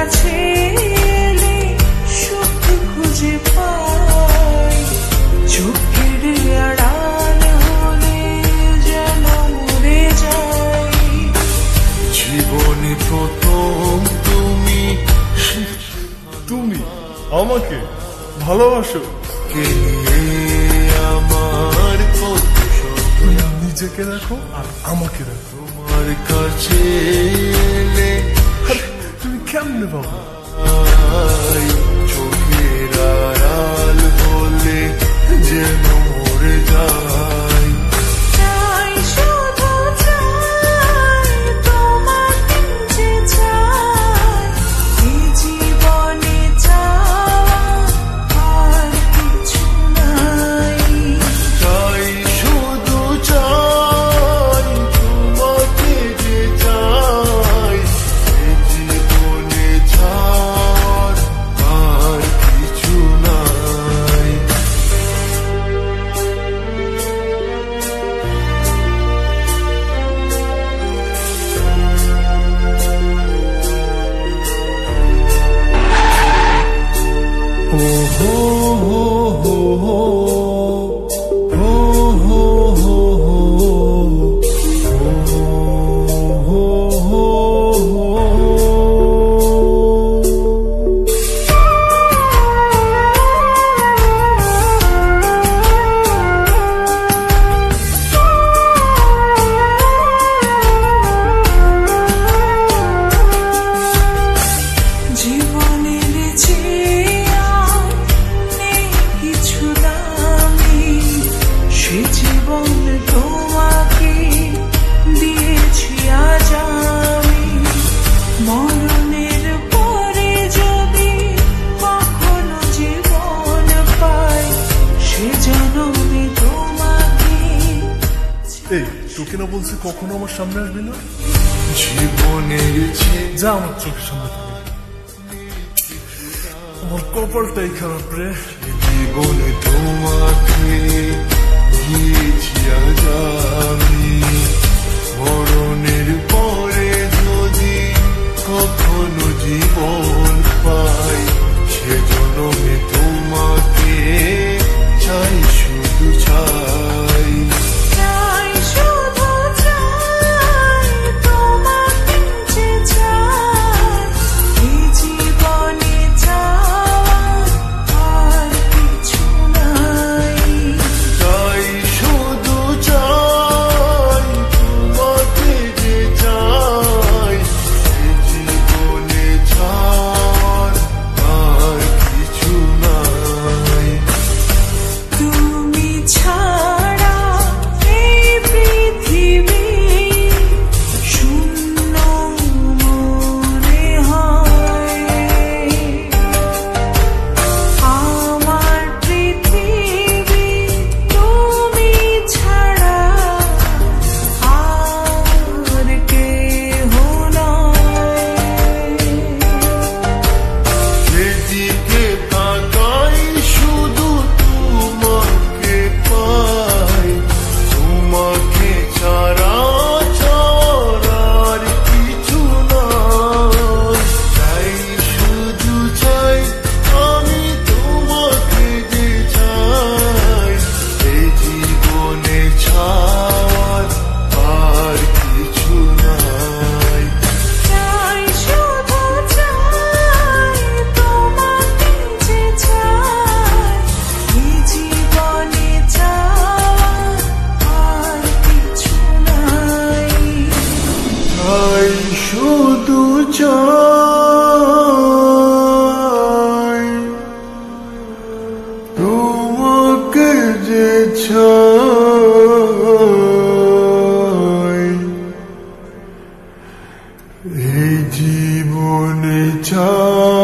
কাছে এলে সুখ খুঁজে পাই, চোখের আড়াল হলে যেন মরে যাই। জীবনে প্রথম তুমি আমাকে ভালোবাসো, কে নিয়ে আমার কত স্বপ্ন। নিজেকে রাখো আর আমাকে রাখো। তোমার কাছে এলে তুমি কেমনে পাবো? চোখের আড়াল হলে যেন মরে যাই। তোকে না বলছি কখনো আমার সামনে আসবি না। জীবনের যা আমার চোখের সামনে থাকে। আমার কপালটাই খারাপ রে। জীবনে তোমাকে দিয়েছি আজ আমি, মরণের পরে যদি কখনো জীবন পাই, সে জন্মে তোমাকে চাই, শুধু চাই। শুধু চাই তোমাকে যে চাই, এই জীবনে চাই।